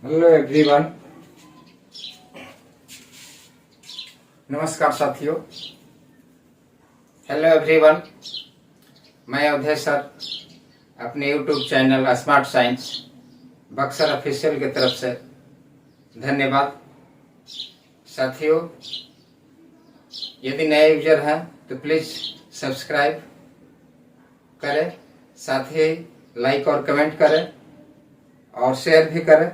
Hello everyone, नमस्कार साथियों। Hello everyone, मैं अवधेश सर अपने YouTube channel smart science Buxar official की तरफ से धन्यवाद। साथियों, यदि नए यूजर हैं तो प्लीज सब्सक्राइब करें, साथ ही लाइक और कमेंट करें और शेयर भी करें।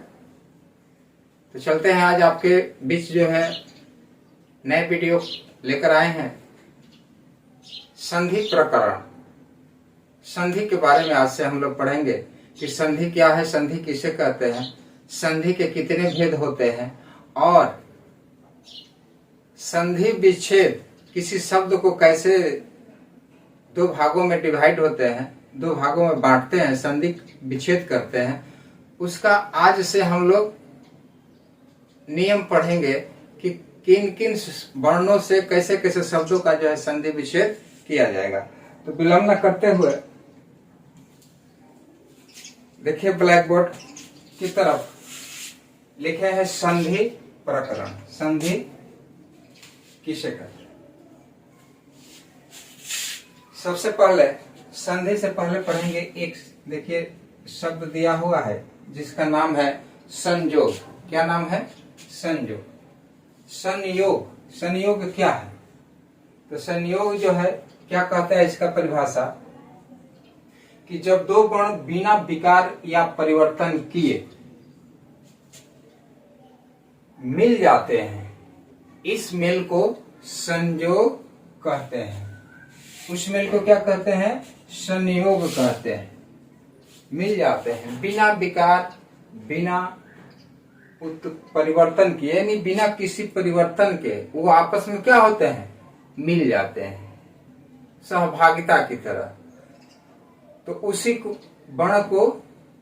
तो चलते हैं, आज आपके बीच जो है नए वीडियो लेकर आए हैं। संधि प्रकरण, संधि के बारे में आज से हम लोग पढ़ेंगे कि संधि क्या है, संधि किसे कहते हैं, संधि के कितने भेद होते हैं और संधि विच्छेद किसी शब्द को कैसे दो भागों में डिवाइड होते हैं, दो भागों में बांटते हैं, संधि विच्छेद करते हैं, उसका आज से हम लोग नियम पढ़ेंगे कि किन किन वर्णों से कैसे कैसे शब्दों का जो है संधि विच्छेद किया जाएगा। तो विलंब न करते हुए देखिए, ब्लैक बोर्ड की तरफ लिखे हैं संधि प्रकरण। संधि किसे कहते हैं? सबसे पहले संधि से पहले पढ़ेंगे, एक देखिए शब्द दिया हुआ है जिसका नाम है संयोग। क्या नाम है? संयोग। संयोग, संयोग क्या है? तो संयोग जो है क्या कहता है, इसका परिभाषा कि जब दो वर्ण बिना विकार या परिवर्तन किए मिल जाते हैं, इस मेल को संयोग कहते हैं। उस मेल को क्या कहते हैं? संयोग कहते हैं। मिल जाते हैं बिना विकार, बिना परिवर्तन किए, यानी बिना किसी परिवर्तन के वो आपस में क्या होते हैं? मिल जाते हैं, सहभागिता की तरह। तो उसी वर्ण को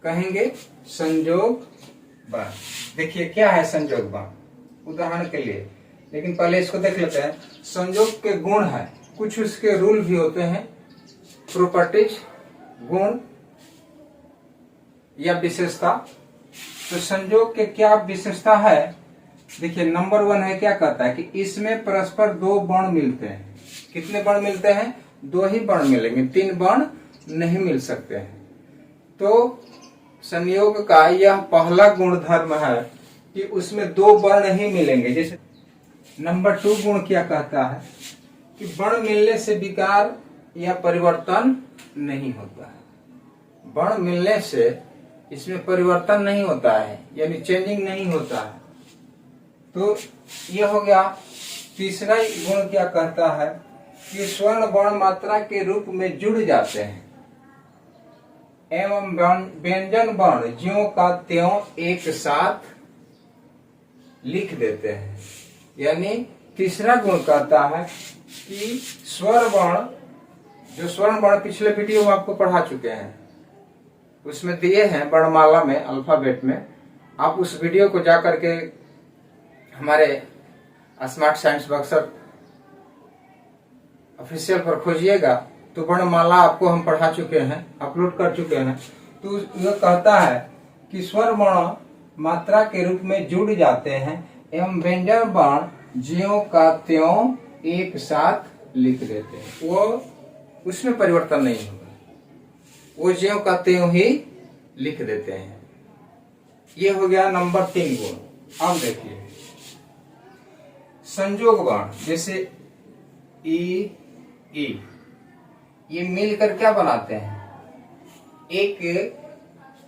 कहेंगे संयोग वर्ण। देखिए क्या है संयोग वर्ण, उदाहरण के लिए, लेकिन पहले इसको देख लेते हैं। संयोग के गुण है, कुछ उसके रूल भी होते हैं, प्रॉपर्टीज, गुण या विशेषता। तो संयोग के क्या विशेषता है? देखिए, नंबर 1 है, क्या कहता है कि इसमें परस्पर दो वर्ण मिलते हैं। कितने वर्ण मिलते हैं? दो ही वर्ण मिलेंगे, 3 वर्ण नहीं मिल सकते हैं। तो संयोग का यह पहला गुणधर्म है कि उसमें दो वर्ण ही मिलेंगे। जैसे नंबर 2 गुण क्या कहता है कि वर्ण मिलने से विकार या परिवर्तन नहीं होता है। वर्ण मिलने से इसमें परिवर्तन नहीं होता है, यानी चेंजिंग नहीं होता है। तो यह हो गया। तीसरा गुण क्या कहता है कि स्वर्ण वर्ण मात्रा के रूप में जुड़ जाते हैं एवं व्यंजन वर्ण ज्यों का त्यों एक साथ लिख देते हैं। यानी तीसरा गुण कहता है कि स्वर वर्ण, जो स्वर्ण वर्ण पिछले वीडियो में आपको पढ़ा चुके हैं, उसमें दिए हैं वर्णमाला में, अल्फाबेट में। आप उस वीडियो को जाकर के हमारे स्मार्ट साइंस बक्सर ऑफिशियल पर खोजिएगा तो वर्णमाला आपको हम पढ़ा चुके हैं, अपलोड कर चुके हैं। तो यह कहता है कि स्वर वर्ण मात्रा के रूप में जुड़ जाते हैं एवं व्यंजन वर्ण ज्यों का त्यों एक साथ लिख देते हैं। वो उसमें परिवर्तन नहीं होगा, वो ज्यों का त्यों ही लिख देते हैं। ये हो गया नंबर 3 गुण। अब देखिए संयोग वर्ण, जैसे ई, ये मिलकर क्या बनाते हैं? एक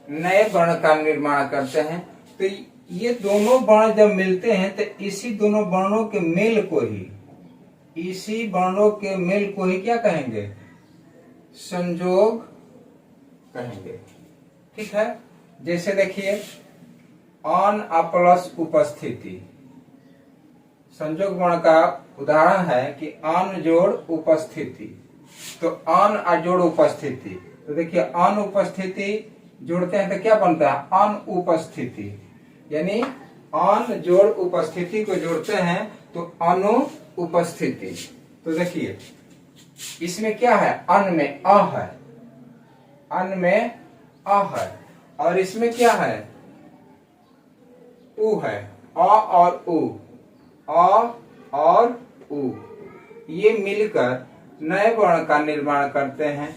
नए वर्ण का निर्माण करते हैं। तो ये दोनों वर्ण जब मिलते हैं तो इसी दोनों वर्णों के मेल को ही, इसी वर्णों के मेल को ही क्या कहेंगे? संयोग कहेंगे। ठीक है। जैसे देखिए अन प्लस उपस्थिति, संयोग वर्ण का उदाहरण है कि अन जोड़ उपस्थिति। तो अन जोड़ उपस्थिति, तो देखिए अनुपस्थिति जोड़ते हैं तो क्या बनता है? अनुपस्थिति। यानी अन जोड़ उपस्थिति को जोड़ते हैं तो अनुपस्थिति। तो देखिए इसमें क्या है? अन में अ है, अन में अ है, और इसमें क्या है? उ है, अ और उ, अ और उ, ये मिलकर नए वर्ण का निर्माण करते हैं।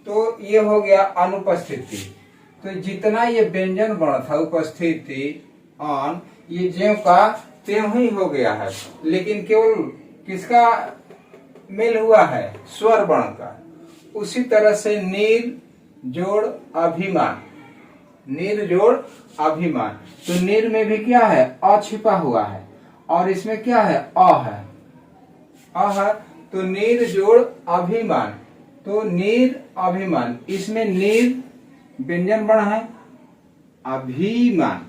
तो ये हो गया अनुपस्थिति। तो जितना ये व्यंजन वर्ण था उपस्थिति अन, ये ज्यों का त्यों ही हो गया है, लेकिन केवल किसका मेल हुआ है? स्वर वर्ण का। उसी तरह से नीर जोड़ अभिमान, नीर जोड़ अभिमान, तो नीर में भी क्या है? अ छिपा हुआ है, और इसमें क्या है? अ है, अ है, तो नीर जोड़ अभिमान, तो नीर अभिमान, इसमें नीर व्यंजन वर्ण है, अभिमान,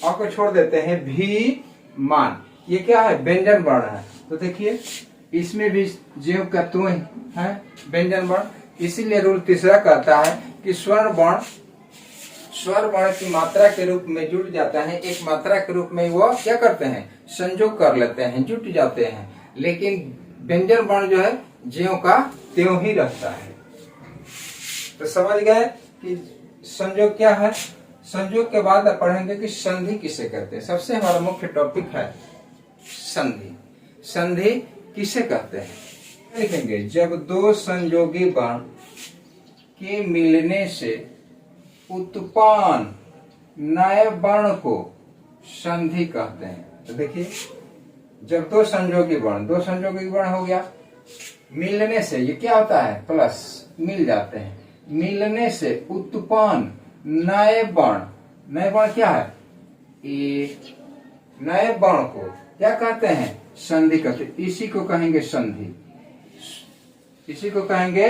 अ को छोड़ देते हैं, भी मान, ये क्या है? व्यंजन वर्ण है। तो देखिए इसमें भी ज्यों का त्यों है व्यंजन वर्ण, इसीलिए रूल तीसरा कहता है कि स्वर वर्ण की मात्रा के रूप में जुट जाता है, एक मात्रा के रूप में वो क्या करते हैं? संयोग कर लेते हैं, जुट जाते हैं, लेकिन व्यंजन वर्ण जो है ज्यों का त्यों ही रहता है। तो समझ गए कि संयोग क्या है। संयोग के बाद आप पढ़ेंगे कि संधि किसे कहते हैं। सबसे हमारा मुख्य टॉपिक है संधि। संधि किसे कहते हैं लिखेंगे, जब दो संयोगी वर्ण के मिलने से उत्पन्न नए वर्ण को संधि कहते हैं। तो देखिए जब दो संयोगी वर्ण हो गया, मिलने से, ये क्या होता है? प्लस, मिल जाते हैं, मिलने से उत्पन्न नए वर्ण क्या है? ए, नए वर्ण को क्या कहते हैं? संधि कहते हैं। इसी को कहेंगे संधि, इसी को कहेंगे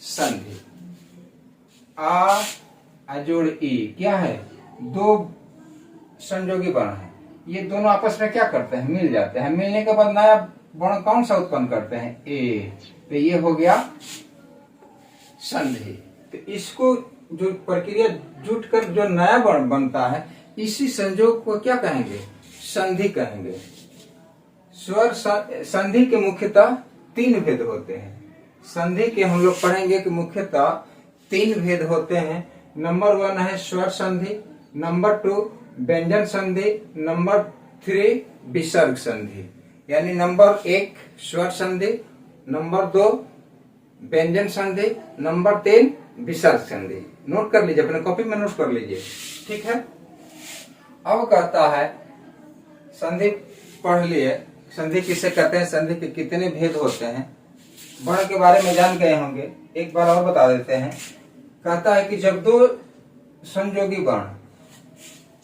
संधि। आ जोड़ ई क्या है? दो संयोगी वर्ण है, ये दोनों आपस में क्या करते हैं? मिल जाते हैं, मिलने के बाद नया वर्ण कौन सा उत्पन्न करते हैं? ए, तो ये हो गया संधि। तो इसको जो प्रक्रिया जुटकर जो नया वर्ण बनता है, इसी संयोग को क्या कहेंगे? संधि कहेंगे। स्वर संधि के मुख्यतः तीन भेद होते हैं। संधि के हम लोग पढ़ेंगे कि मुख्यतः तीन भेद होते हैं। नंबर 1 है स्वर संधि, नंबर 2 व्यंजन संधि, नंबर 3 विसर्ग संधि। यानी नंबर 1 स्वर संधि, नंबर 2 व्यंजन संधि, नंबर 3 विसर्ग संधि। नोट कर लीजिए, अपने कॉपी में नोट कर लीजिए, ठीक है। अब कहता है संधि पढ़ लिए, संधि किसे कहते हैं, संधि के कितने भेद होते हैं, वर्ण के बारे में जान गए होंगे, एक बार और बता देते हैं। कहता है कि जब दो संयोगी वर्ण,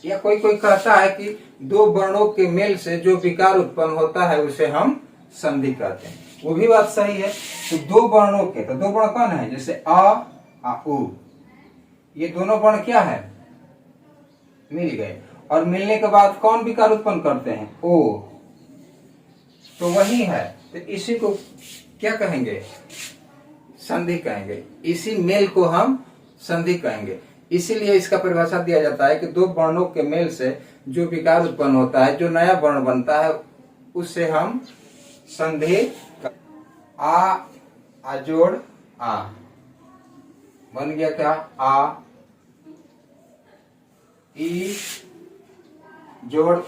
या कोई कहता है कि दो वर्णों के मेल से जो विकार उत्पन्न होता है उसे हम संधि कहते हैं, वो भी बात सही है। तो दो वर्णों के, तो दो वर्ण कौन है? जैसे आ उ, ये दोनों वर्ण क्या है? मिल गए, और मिलने के बाद कौन विकार उत्पन्न करते हैं? ओ, तो वही है, तो इसी को क्या कहेंगे? संधि कहेंगे। इसी मेल को हम संधि कहेंगे। इसीलिए इसका परिभाषा दिया जाता है कि दो वर्णों के मेल से जो विकार उत्पन्न होता है, जो नया वर्ण बनता है, उससे हम संधि। आ जोड़ आ बन गया क्या? आ, ई जोड़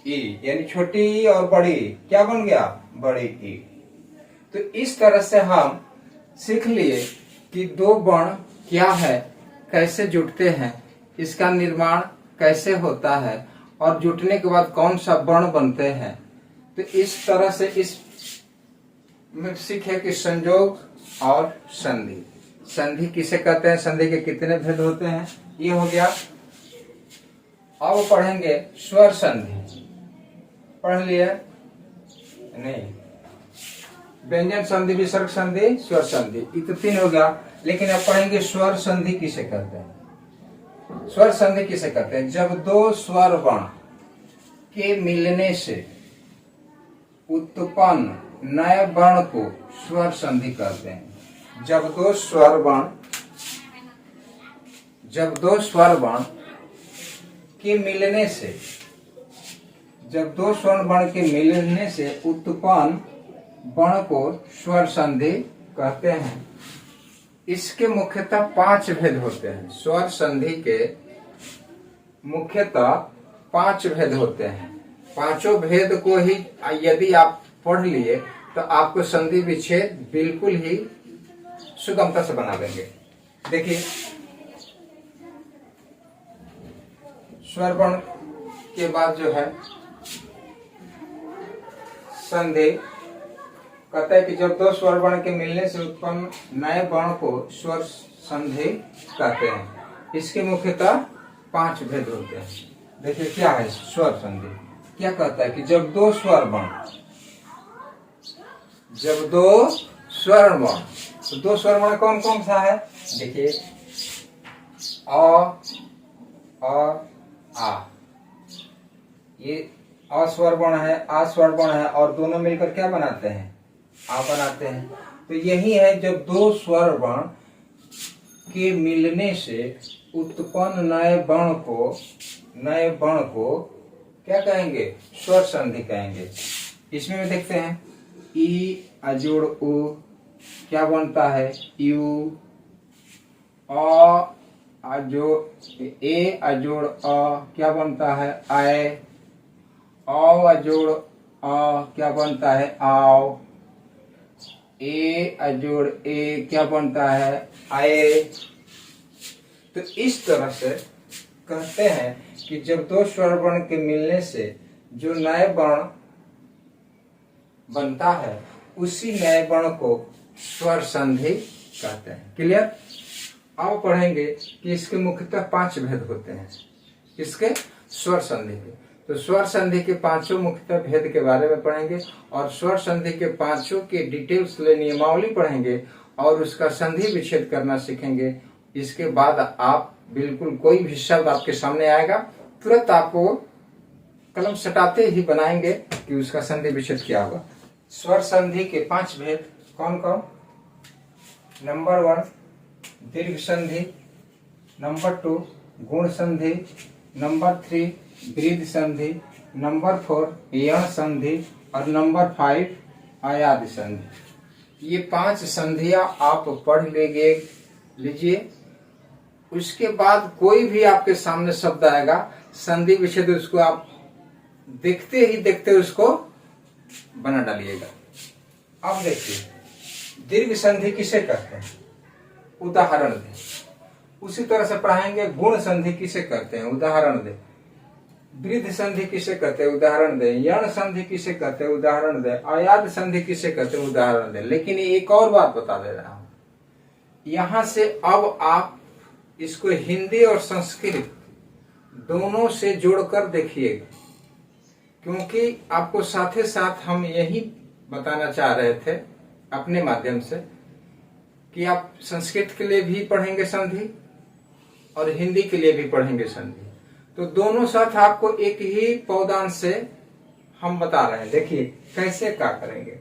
ई, यानी छोटी ई और बड़ी ई क्या बन गया? बड़ी ई। तो इस तरह से हम सीख लिए कि दो वर्ण क्या है, कैसे जुड़ते हैं, इसका निर्माण कैसे होता है, और जुटने के बाद कौन सा वर्ण बनते हैं। तो इस तरह से इस में सीखे कि संयोग और संधि। संधि किसे कहते हैं, संधि के कितने भेद होते हैं, ये हो गया। अब पढ़ेंगे स्वर संधि। पढ़ लिए? नहीं, व्यंजन संधि, विसर्ग संधि, स्वर संधि, ये तो तीन हो गया। लेकिन अब पढ़ेंगे स्वर संधि किसे कहते हैं। स्वर संधि किसे कहते हैं? जब दो स्वर वर्ण के मिलने से उत्पन्न नए वर्ण को स्वर संधि कहते हैं। जब दो स्वर वर्ण के मिलने से, जब दो स्वर वर्ण के मिलने से उत्पन्न वर्ण को स्वर संधि कहते हैं। इसके मुख्यतः 5 भेद होते हैं। स्वर संधि के मुख्यतः 5 भेद होते हैं। पांचों भेद को ही यदि आप पढ़ लिए तो आपको संधि विच्छेद बिल्कुल ही सुगमता से बना देंगे। देखिए, स्वर वर्ण के बाद जो है संधि, कहता है कि जब दो स्वर वर्ण के मिलने से उत्पन्न नए वर्ण को स्वर संधि कहते हैं। इसके मुख्यतः 5 भेद होते हैं। देखिए क्या है स्वर संधि। क्या कहता है कि जब दो स्वर वर्ण, तो दो स्वर वर्ण कौन कौन सा है? देखिए, अ और आ, ये अ स्वर वर्ण है, आ स्वर वर्ण है, और दोनों मिलकर क्या बनाते हैं? आ बनाते हैं। तो यही है, जब दो स्वर वर्ण के मिलने से उत्पन्न नए वर्ण को क्या कहेंगे? स्वर संधि कहेंगे। इसमें भी देखते हैं, ई अजोड़ उ क्या बनता है? यू। अ अजोड़ ए अजोड़ अ क्या बनता है? आए। औ अजोड़ अ क्या बनता है? आओ। ए अजोड़ ए क्या बनता है? आए। तो इस तरह से कहते हैं कि जब दो स्वर वर्ण के मिलने से जो नए वर्ण बनता है, उसी नए वर्ण को स्वर संधि कहते हैं। क्लियर? अब पढ़ेंगे कि इसके मुख्यतः 5 भेद होते हैं। इसके स्वर संधि के, तो स्वर संधि के 5 मुख्यतः भेद के बारे में पढ़ेंगे, और स्वर संधि के 5 के डिटेल्स नियमावली पढ़ेंगे, और उसका संधि विच्छेद करना सीखेंगे। इसके बाद आप बिल्कुल कोई भी शब्द आपके सामने आएगा, तुरंत आपको कलम सटाते ही बनाएंगे कि उसका संधि विच्छेद क्या होगा। स्वर संधि के 5 भेद कौन कौन? नंबर 1 दीर्घ संधि, नंबर 2 गुण संधि, नंबर 3 वृद्ध संधि, नंबर 4 यण संधि, और नंबर 5 अयाद संधि। ये 5 संधियां आप पढ़ लीजिए। उसके बाद कोई भी आपके सामने शब्द आएगा संधि विच्छेद, उसको आप देखते उसको बना डालिएगा। अब देखिए, दीर्घ संधि किसे कहते हैं? उदाहरण दे। उसी तरह से पढ़ाएंगे, गुण संधि किसे कहते हैं? उदाहरण दे। वृद्ध संधि किसे कहते हैं? उदाहरण दे। यण संधि किसे कहते हैं? उदाहरण दे। अयाद संधि किसे कहते हैं? उदाहरण दे। लेकिन एक और बात बता दे रहा हूं, यहां से अब आप इसको हिंदी और संस्कृत दोनों से जोड़कर देखिएगा, क्योंकि आपको साथ ही साथ हम यही बताना चाह रहे थे अपने माध्यम से कि आप संस्कृत के लिए भी पढ़ेंगे संधि और हिंदी के लिए भी पढ़ेंगे संधि। तो दोनों साथ आपको एक ही पौधान से हम बता रहे हैं। देखिए कैसे क्या करेंगे।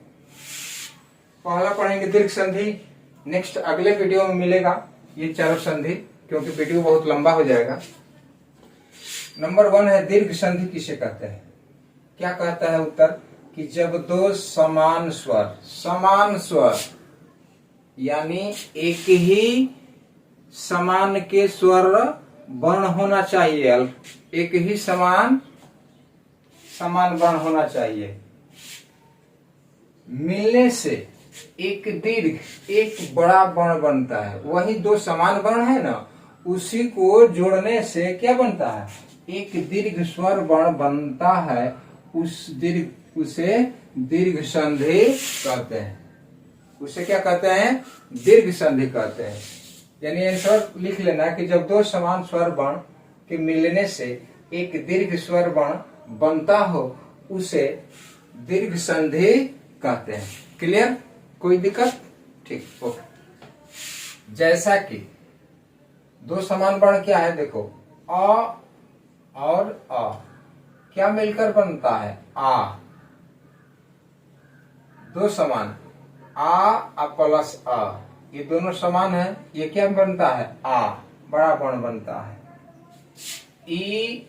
पहला पढ़ेंगे दीर्घ संधि, नेक्स्ट अगले वीडियो में मिलेगा ये चारों संधि, क्योंकि वीडियो बहुत लंबा हो जाएगा। नंबर 1 है दीर्घ संधि किसे कहते हैं? क्या कहता है उत्तर कि जब दो समान स्वर यानी एक ही समान के स्वर वर्ण होना चाहिए, एक ही समान वर्ण होना चाहिए, मिलने से एक दीर्घ एक बड़ा वर्ण बनता है। वही दो समान वर्ण है ना, उसी को जोड़ने से क्या बनता है? एक दीर्घ स्वर वर्ण बनता है। उसे दीर्घ संधि कहते हैं। उसे क्या कहते हैं? दीर्घ संधि कहते हैं। यानी आंसर लिख लेना कि जब दो समान स्वर वर्ण के मिलने से एक दीर्घ स्वर वर्ण बनता हो, उसे दीर्घ संधि कहते हैं। क्लियर? कोई दिक्कत? ठीक, ओके। जैसा कि दो समान वर्ण क्या है? देखो, अ और अ क्या मिलकर बनता है? आ। दो समान आ प्लस अ, ये दोनों समान है, ये क्या बनता है? आ, बड़ा वर्ण बनता है। ई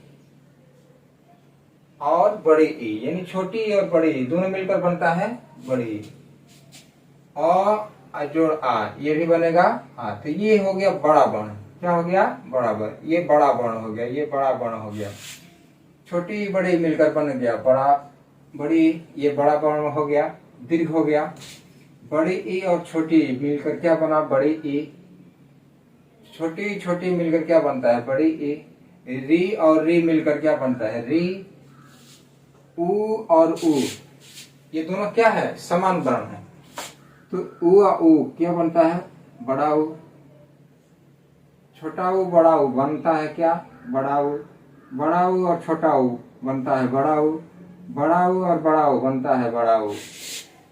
और बड़ी ई, यानी छोटी ई और बड़ी ई दोनों मिलकर बनता है बड़ी ई। अ जोड़ आ, ये भी बनेगा आ। तो ये हो गया बड़ा वर्ण। क्या हो गया? बड़ा वर्ण। ये बड़ा वर्ण हो गया, ये बड़ा वर्ण हो गया। छोटी बड़ी मिलकर बन गया बड़ा बड़ी, ये बड़ा वर्ण हो गया, दीर्घ हो गया। बड़ी ई और छोटी ई मिलकर क्या बना, बड़ी ई। छोटी छोटी मिलकर क्या बनता है, बड़ी ई। री और री मिलकर क्या बनता है, री। ऊ और ऊ, ये दोनों क्या है, समान वर्ण है, तो ऊ और ऊ क्या बनता है, बड़ा ऊ। छोटा ऊ बड़ा ऊ बनता है क्या, बड़ा ऊ। बड़ा ऊ और छोटा ऊ बनता है बड़ा ऊ। बड़ा ऊ और बड़ा ऊ बनता है बड़ा ऊ।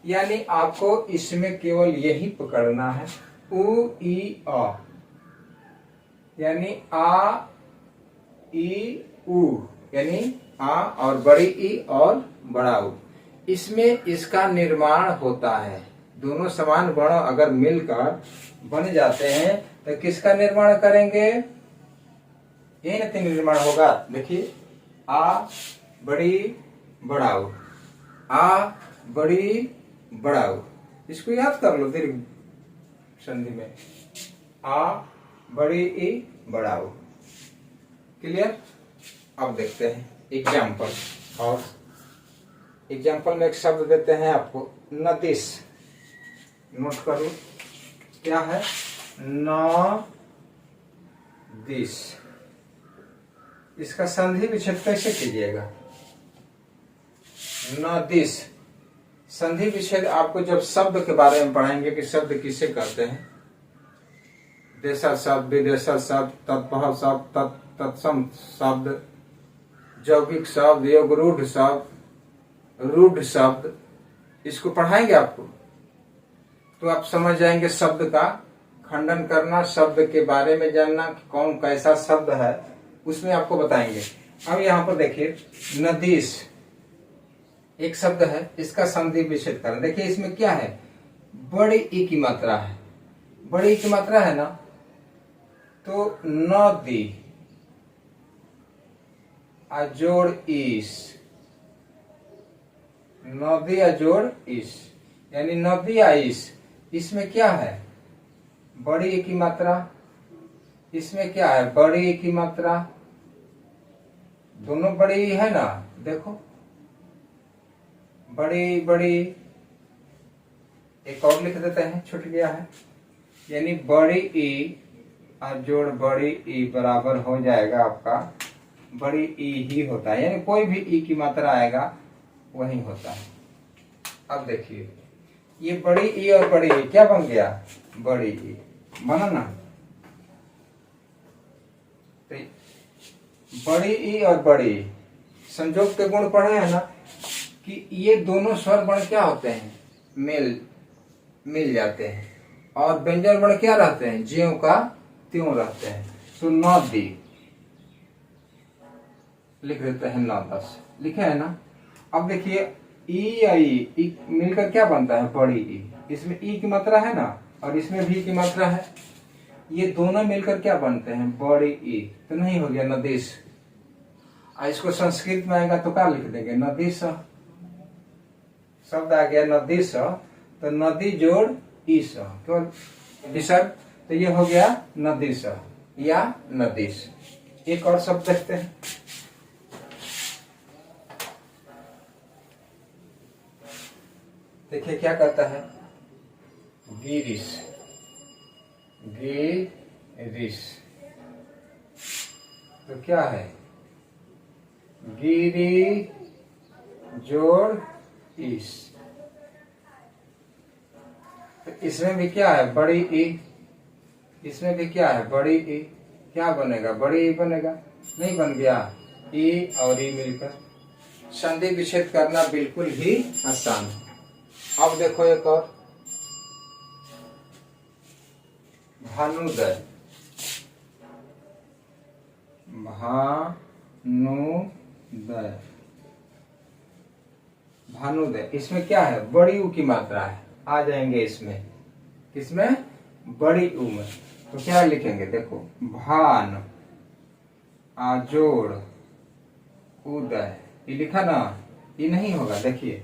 यानी आपको इसमें केवल यही पकड़ना है, ऊ ई अ, यानी आ ई ऊ, यानी आ और बड़ी ई और बड़ा ऊ, इसमें इसका निर्माण होता है। दोनों समान वर्ण अगर मिलकर बन जाते हैं तो किसका निर्माण करेंगे, ये न निर्माण होगा। देखिए, आ बड़ी बड़ा ऊ, आ बड़ी बड़ा ऊ, इसको याद कर लो दीर्घ संधि में, आ बड़ी ई बड़ा ऊ। क्लियर। अब देखते हैं एग्जाम्पल, और एग्जाम्पल में एक शब्द देते हैं आपको, नदिश। नोट करो क्या है, न दिश। इसका संधि विच्छेद कैसे कीजिएगा, न दिश। संधि विच्छेद आपको जब शब्द के बारे में पढ़ाएंगे कि शब्द किसे कहते हैं, देशर शब्द, विदेशर शब्द, तत्पह शब्द, तत्सम शब्द, जौगिक शब्द, योगरूढ़ शब्द, रूढ़ शब्द, इसको पढ़ाएंगे आपको, तो आप समझ जाएंगे शब्द का खंडन करना, शब्द के बारे में जानना कि कौन कैसा शब्द है, उसमें आपको बताएंगे। अब यहाँ पर देखिए, नदीश एक शब्द है, इसका संधि विच्छेद करें। देखिए इसमें क्या है, बड़ी ई की मात्रा है, बड़ी ई की मात्रा है ना, तो नदी अजोड़ ईस, नदी अजोड़ ईस, यानी नदी आइस। इसमें क्या है, बड़ी ई की मात्रा, इसमें क्या है, बड़ी ई की मात्रा, दोनों बड़ी ई है ना, देखो बड़ी बड़ी। एक और लिख देते हैं, छूट गया है, यानी बड़ी ई जोड़ बड़ी ई बराबर हो जाएगा आपका बड़ी ई ही होता है, यानी कोई भी ई की मात्रा आएगा वही होता है। अब देखिए, ये बड़ी ई और बड़ी ई क्या बन गया, बड़ी ई बना ना। तो बड़ी ई और बड़ी ई संयोग के गुण पढ़े हैं ना, कि ये दोनों स्वर वर्ण क्या होते हैं, मिल जाते हैं, और व्यंजन वर्ण क्या रहते हैं, ज्यों का त्यों रहते हैं। तो 9 दी लिख देते हैं, 9 10 लिखे है ना। अब देखिए, ई आई मिलकर क्या बनता है, बड़ी ई। इसमें ई की मात्रा है ना, और इसमें भी की मात्रा है, ये दोनों मिलकर क्या बनते हैं, बड़ी ई। तो नहीं हो गया नदीश। इसको संस्कृत में आएगा तो क्या लिख देंगे, नदीश। शब्द आ गया नदीश, तो नदी जोड़ ईश, तो विसर्ग, तो ये हो गया नदीश या नदीश। एक और शब्द देखते हैं, देखिए क्या कहता है, गिरीश, गिरीश, तो क्या है, गिरी जोड़ ईश। तो इसमें भी क्या है, बड़ी ई, इसमें भी क्या है, बड़ी ई। क्या बनेगा, बड़ी ई बनेगा, नहीं बन गया, ई और ई मिलकर। संधि विच्छेद करना बिल्कुल ही आसान है। अब देखो एक और, भानुदय, भानुदय, भानुदय। इसमें क्या है, बड़ी ऊ की मात्रा है, आ जाएंगे इसमें, किसमें, बड़ी ऊ में। तो क्या लिखेंगे, देखो, भान आजोड़ उदय, ये लिखा ना, ये नहीं होगा। देखिए,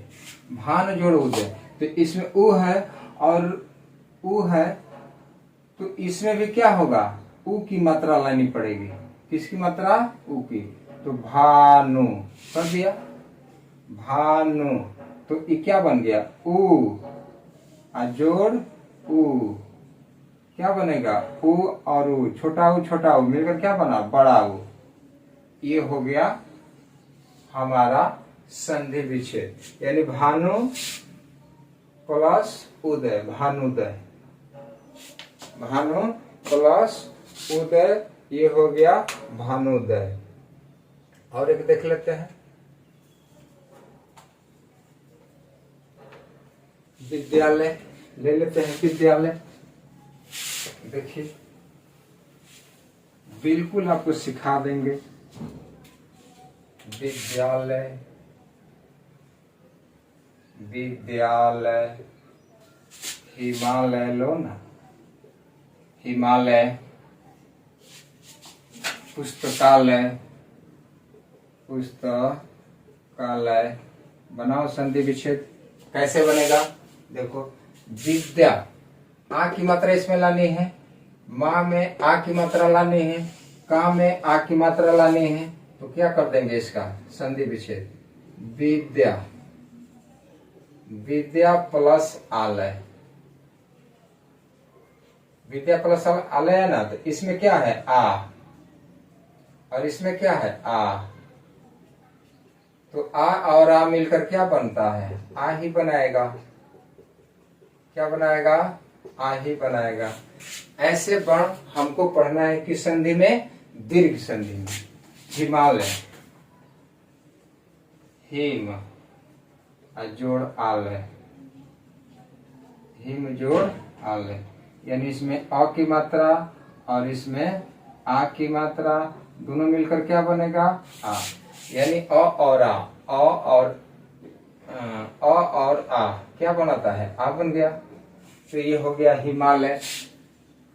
भान जोड़ उदय, तो इसमें ऊ है और ऊ है, तो इसमें भी क्या होगा, ऊ की मात्रा लानी पड़ेगी। किसकी मात्रा, ऊ की। तो भानु कर दिया, भानु। तो ये क्या बन गया, ऊ, जोड़ ऊ, क्या बनेगा, ऊ और ऊ, छोटा ऊ मिलकर क्या बना, बड़ा ऊ। ये हो गया हमारा संधि विच्छेद, यानी भानु प्लस उदय, भानुदय, भानु प्लस उदय, ये हो गया भानुदय। और एक देख लेते हैं, विद्यालय ले लेते हैं, विद्यालय। देखिए बिल्कुल आपको सिखा देंगे, विद्यालय, विद्यालय, हिमालय लो ना, हिमालय, पुस्तकालय, पुस्तकालय। बनाओ संधि विच्छेद, कैसे बनेगा, देखो विद्या, आ की मात्रा इसमें लानी है, माँ में आ की मात्रा लानी है, का में आ की मात्रा लानी है, तो क्या कर देंगे इसका संधि विच्छेद, विद्या, विद्या प्लस आलय, विद्या प्लस आलय है ना, तो इसमें क्या है आ, और इसमें क्या है आ, तो आ और आ मिलकर क्या बनता है, आ ही बनाएगा, क्या बनाएगा, आ ही बनाएगा। ऐसे वर्ण हमको पढ़ना है किस संधि में, दीर्घ संधि में। हिमालय, हिम जोड़ आलय, हिम जोड़ आलय, यानी इसमें अ की मात्रा और इसमें आ की मात्रा, दोनों मिलकर क्या बनेगा, आ, यानी अ और आ, अ और आ क्या बनाता है, आ बन गया। तो ये हो गया हिमालय।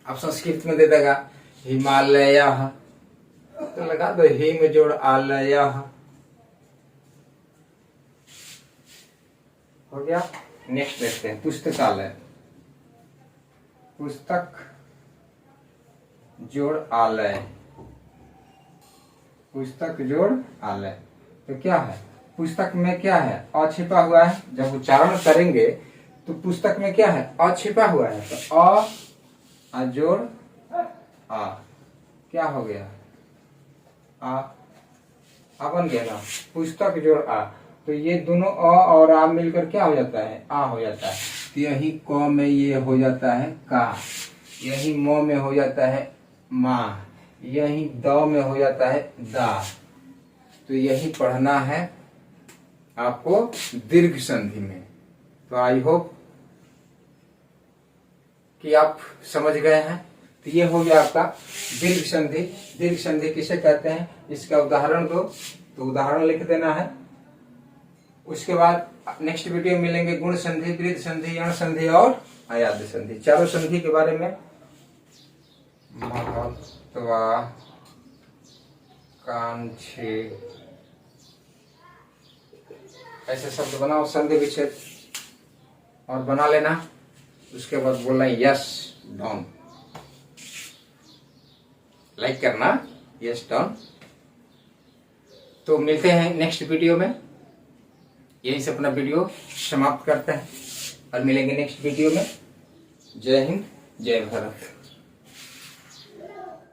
अब संस्कृत में दे देगा हिमालय, तो लगा दो हिम जोड़ आलय, हो गया। नेक्स्ट देखते हैं पुस्तकालय, पुस्तक जोड़ आलय, पुस्तक जोड़ आलय। तो क्या है, पुस्तक में क्या है, अ छिपा हुआ है, जब उच्चारण करेंगे तो पुस्तक में क्या है, अ छिपा हुआ है, तो अ जोड़ आ, क्या हो गया, आ बन गया ना, पुस्तक जोड़ आ। तो ये दोनों अ और आ मिलकर क्या हो जाता है, आ हो जाता है। तो यही क में ये हो जाता है का, यही म में हो जाता है मा, यही द में हो जाता है दा। तो यही पढ़ना है आपको दीर्घ संधि में। तो आई होप कि आप समझ गए हैं। तो ये हो गया आपका दीर्घ संधि। दीर्घ संधि किसे कहते हैं, इसका उदाहरण दो, तो उदाहरण लिख देना है। उसके बाद नेक्स्ट वीडियो में मिलेंगे गुण संधि, वृद्ध संधि, यण संधि और अयाद्य संधि, चारों संधि के बारे में। महत्वाकांक्षी ऐसे शब्द बनाओ संधि विच्छेद और बना लेना। उसके बाद बोलना यस डन, लाइक करना, यस डन। तो मिलते हैं नेक्स्ट वीडियो में। यहीं से अपना वीडियो समाप्त करते हैं और मिलेंगे नेक्स्ट वीडियो में। जय हिंद, जय भारत।